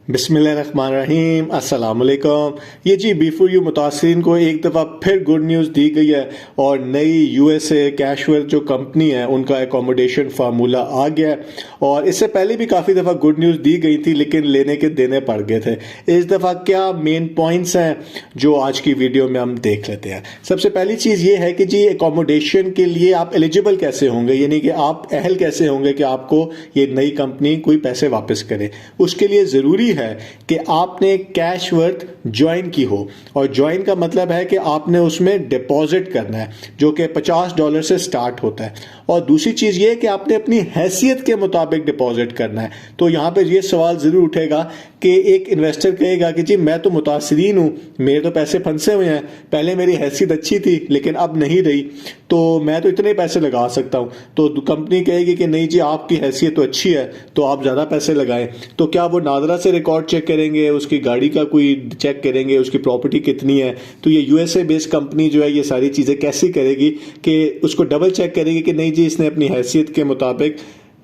बिस्मिल्लाहिर्रहमानिर्रहीम अस्सलाम वालेकुम। ये जी B4U मुतासरीन को एक दफ़ा फिर गुड न्यूज़ दी गई है और नई USA कैशवर्थ जो कंपनी है उनका एकोमोडेशन फार्मूला आ गया है। और इससे पहले भी काफ़ी दफ़ा गुड न्यूज़ दी गई थी लेकिन लेने के देने पड़ गए थे। इस दफ़ा क्या मेन पॉइंट्स हैं जो आज की वीडियो में हम देख लेते हैं। सबसे पहली चीज़ ये है कि जी एकोमोडेशन के लिए आप एलिजिबल कैसे होंगे, यानी कि आप अहल कैसे होंगे कि आपको ये नई कंपनी कोई पैसे वापस करे। उसके लिए ज़रूरी है कि आपने कैशवर्थ ज्वाइन की हो, और ज्वाइन का मतलब है कि आपने उसमें डिपॉजिट करना है जो कि $50 से स्टार्ट होता है। और दूसरी चीज़ ये है कि आपने अपनी हैसियत के मुताबिक डिपॉजिट करना है। तो यहाँ पे ये सवाल ज़रूर उठेगा कि एक इन्वेस्टर कहेगा कि जी मैं तो मुतासरीन हूँ, मेरे तो पैसे फंसे हुए हैं, पहले मेरी हैसियत अच्छी थी लेकिन अब नहीं रही, तो मैं तो इतने पैसे लगा सकता हूँ। तो कंपनी कहेगी कि नहीं जी आपकी हैसियत तो अच्छी है तो आप ज़्यादा पैसे लगाएं। तो क्या वो नादरा से रिकॉर्ड चेक करेंगे, उसकी गाड़ी का कोई चेक करेंगे, उसकी प्रॉपर्टी कितनी है? तो ये USA बेस्ड कंपनी जो है ये सारी चीज़ें कैसी करेगी कि उसको डबल चेक करेगी कि नहीं जी इसने अपनी हैसियत के मुताबिक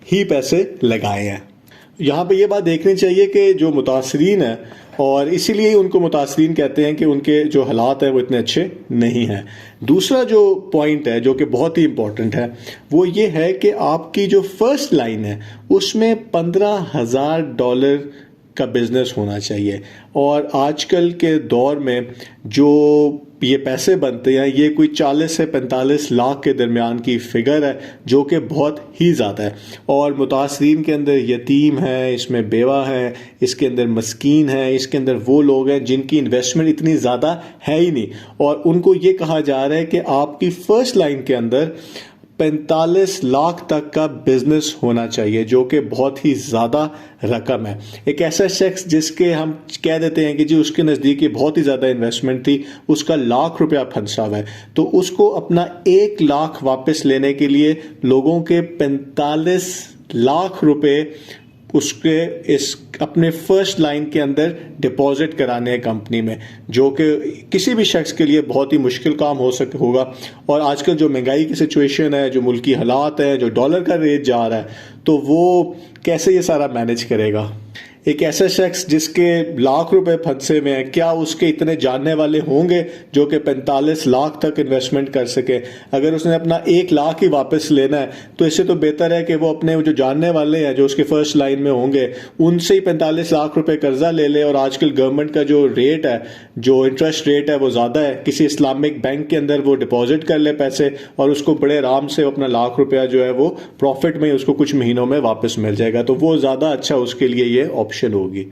ही पैसे लगाए हैं। यहाँ पे ये बात देखनी चाहिए कि जो मुतासरीन है, और इसीलिए उनको मुतासरीन कहते हैं कि उनके जो हालात हैं वो इतने अच्छे नहीं हैं। दूसरा जो पॉइंट है जो कि बहुत ही इंपॉर्टेंट है वो ये है कि आपकी जो फर्स्ट लाइन है उसमें $15,000 का बिजनेस होना चाहिए। और आजकल के दौर में जो ये पैसे बनते हैं ये कोई 40 से 45 लाख के दरमियान की फिगर है जो कि बहुत ही ज़्यादा है। और मुतासरीन के अंदर यतीम है, इसमें बेवा है, इसके अंदर मस्कीन है, इसके अंदर वो लोग हैं जिनकी इन्वेस्टमेंट इतनी ज़्यादा है ही नहीं, और उनको ये कहा जा रहा है कि आपकी फर्स्ट लाइन के अंदर 45 लाख तक का बिजनेस होना चाहिए जो कि बहुत ही ज़्यादा रकम है। एक ऐसा शख्स जिसके हम कह देते हैं कि जी उसके नज़दीक ये बहुत ही ज़्यादा इन्वेस्टमेंट थी, उसका ₹1,00,000 फंसा हुआ है, तो उसको अपना 1 लाख वापस लेने के लिए लोगों के 45 लाख रुपए उसके इस अपने फर्स्ट लाइन के अंदर डिपॉजिट कराने हैं कंपनी में, जो कि किसी भी शख्स के लिए बहुत ही मुश्किल काम होगा। और आजकल जो महंगाई की सिचुएशन है, जो मुल्की हालात है, जो डॉलर का रेट जा रहा है, तो वो कैसे ये सारा मैनेज करेगा? एक ऐसा शख्स जिसके ₹1,00,000 फंसे में हैं, क्या उसके इतने जानने वाले होंगे जो कि 45 लाख तक इन्वेस्टमेंट कर सके? अगर उसने अपना 1 लाख ही वापस लेना है तो इससे तो बेहतर है कि वो अपने जो जानने वाले हैं जो उसके फर्स्ट लाइन में होंगे उनसे ही 45 लाख रुपए कर्जा ले ले। और आजकल गवर्नमेंट का जो रेट है, जो इंटरेस्ट रेट है वो ज़्यादा है, किसी इस्लामिक बैंक के अंदर वो डिपॉजिट कर ले पैसे और उसको बड़े आराम से अपना ₹1,00,000 जो है वो प्रॉफिट में उसको कुछ महीनों में वापस मिल जाएगा। तो वो ज़्यादा अच्छा उसके लिए ये ऑप्शन होगी।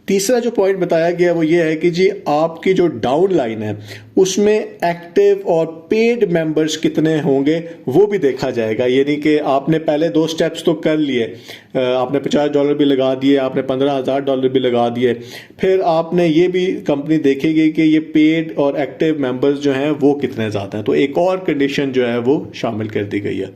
तीसरा जो पॉइंट बताया गया वो ये है कि जी आपकी जो डाउन लाइन है उसमें एक्टिव और पेड मेंबर्स कितने होंगे वो भी देखा जाएगा। यानी कि आपने पहले 2 स्टेप्स तो कर लिए, आपने $50 भी लगा दिए, आपने $15,000 भी लगा दिए, फिर आपने ये भी कंपनी देखेगी कि ये पेड और एक्टिव मेंबर्स जो हैं वो कितने ज़्यादा हैं, तो एक और कंडीशन जो है वो शामिल कर दी गई है।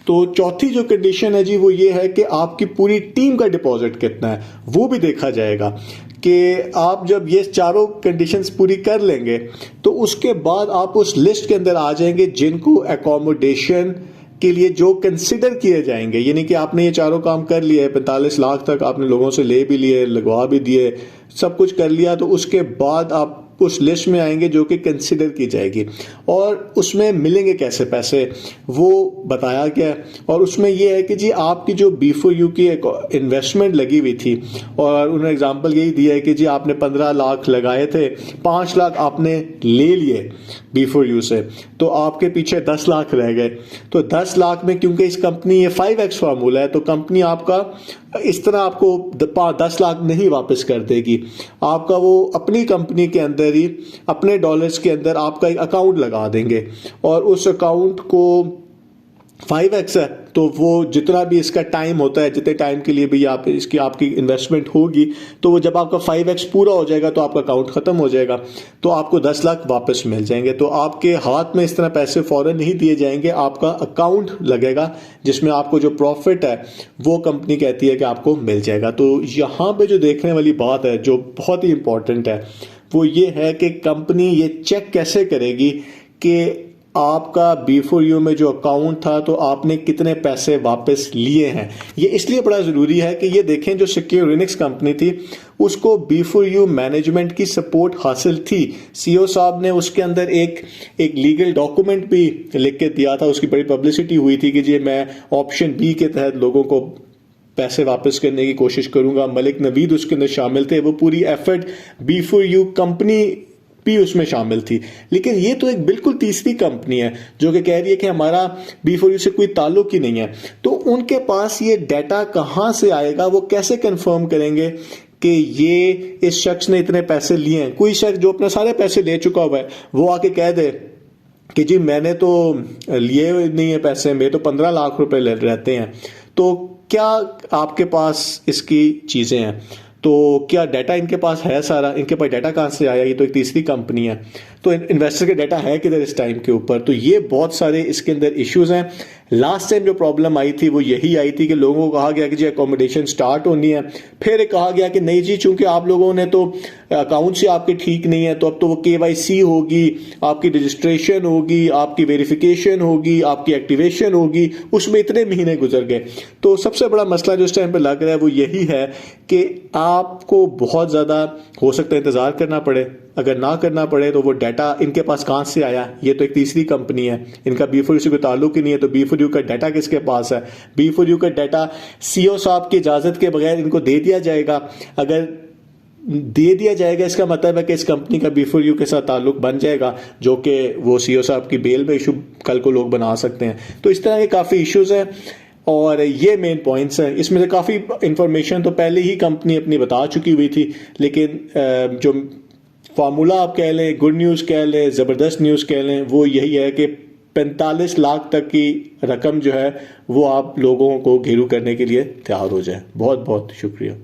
तो चौथी जो कंडीशन है जी वो ये है कि आपकी पूरी टीम का डिपॉजिट कितना है वो भी देखा जाएगा। कि आप जब ये चारों कंडीशंस पूरी कर लेंगे तो उसके बाद आप उस लिस्ट के अंदर आ जाएंगे जिनको एकोमोडेशन के लिए जो कंसिडर किए जाएंगे। यानी कि आपने ये चारों काम कर लिए, 45 लाख तक आपने लोगों से ले भी लिए, लगवा भी दिए, सब कुछ कर लिया, तो उसके बाद आप उस लिस्ट में आएंगे जो कि कंसिडर की जाएगी। और उसमें मिलेंगे कैसे पैसे वो बताया गया है। और उसमें ये है कि जी आपकी जो B4U की एक इन्वेस्टमेंट लगी हुई थी, और उन्होंने एग्जांपल यही दिया है कि जी आपने 15 लाख लगाए थे, 5 लाख आपने ले लिए B4U से, तो आपके पीछे 10 लाख रह गए। तो 10 लाख में क्योंकि इस कंपनी ये 5x फार्मूला है तो कंपनी आपका इस तरह आपको 10 लाख नहीं वापस कर देगी। आपका वो अपनी कंपनी के अंदर ही अपने डॉलर्स के अंदर आपका एक अकाउंट लगा देंगे, और उस अकाउंट को 5x है तो वो जितना भी इसका टाइम होता है, जितने टाइम के लिए भी आप इसकी आपकी इन्वेस्टमेंट होगी, तो वो जब आपका 5x पूरा हो जाएगा तो आपका अकाउंट ख़त्म हो जाएगा, तो आपको 10 लाख वापस मिल जाएंगे। तो आपके हाथ में इस तरह पैसे फ़ौरन नहीं दिए जाएंगे, आपका अकाउंट लगेगा जिसमें आपको जो प्रॉफिट है वो कंपनी कहती है कि आपको मिल जाएगा। तो यहाँ पर जो देखने वाली बात है जो बहुत ही इंपॉर्टेंट है वो ये है कि कंपनी ये चेक कैसे करेगी कि आपका B4U में जो अकाउंट था तो आपने कितने पैसे वापस लिए हैं। ये इसलिए बड़ा ज़रूरी है कि ये देखें जो सिक्योरिनिक्स कंपनी थी उसको B4U मैनेजमेंट की सपोर्ट हासिल थी। CEO साहब ने उसके अंदर एक लीगल डॉक्यूमेंट भी लिख के दिया था, उसकी बड़ी पब्लिसिटी हुई थी कि जी मैं ऑप्शन बी के तहत लोगों को पैसे वापस करने की कोशिश करूंगा। मलिक नवीद उसके अंदर शामिल थे, वो पूरी एफर्ट B4U कंपनी भी उसमें शामिल थी। लेकिन ये तो एक बिल्कुल तीसरी कंपनी है जो कि कह रही है कि हमारा B4U से कोई ताल्लुक ही नहीं है। तो उनके पास ये डाटा कहां से आएगा, वो कैसे कंफर्म करेंगे कि ये इस शख्स ने इतने पैसे लिए हैं। कोई शख्स जो अपने सारे पैसे ले चुका हुआ है वो आके कह दे कि जी मैंने तो लिए नहीं है पैसे, मेरे तो 15 लाख रुपए रहते हैं, तो क्या आपके पास इसकी चीजें हैं? तो क्या डाटा इनके पास है सारा? इनके पास डाटा कहाँ से आया? ये तो एक तीसरी कंपनी है, तो इन्वेस्टर के डाटा है किधर इस टाइम के ऊपर? तो ये बहुत सारे इसके अंदर इश्यूज हैं। लास्ट टाइम जो प्रॉब्लम आई थी वो यही आई थी कि लोगों को कहा गया कि जी अकोमोडेशन स्टार्ट होनी है, फिर कहा गया कि नहीं जी चूंकि आप लोगों ने तो अकाउंट से आपके ठीक नहीं है तो अब तो वो KYC होगी, आपकी रजिस्ट्रेशन होगी, आपकी वेरिफिकेशन होगी, आपकी एक्टिवेशन होगी, उसमें इतने महीने गुजर गए। तो सबसे बड़ा मसला जो इस टाइम पे लग रहा है वो यही है कि आपको बहुत ज़्यादा हो सकता है इंतज़ार करना पड़े। अगर ना करना पड़े तो वो डाटा इनके पास कहाँ से आया? ये तो एक तीसरी कंपनी है, इनका B4U से कोई ताल्लुक ही नहीं है, तो B4U का डाटा किसके पास है? B4U का डाटा CEO साहब की इजाज़त के बगैर इनको दे दिया जाएगा। अगर दे दिया जाएगा इसका मतलब है कि इस कंपनी का B4U के साथ ताल्लुक बन जाएगा, जो कि वो CEO साहब की बेल में इशू कल को लोग बना सकते हैं। तो इस तरह के काफ़ी इश्यूज हैं और ये मेन पॉइंट्स हैं। इसमें से काफ़ी इंफॉर्मेशन तो पहले ही कंपनी अपनी बता चुकी हुई थी, लेकिन जो फार्मूला आप कह लें, गुड न्यूज़ कह लें, ज़बरदस्त न्यूज़ कह लें, वो यही है कि 45 लाख तक की रकम जो है वो आप लोगों को घेरू करने के लिए तैयार हो जाए। बहुत बहुत शुक्रिया।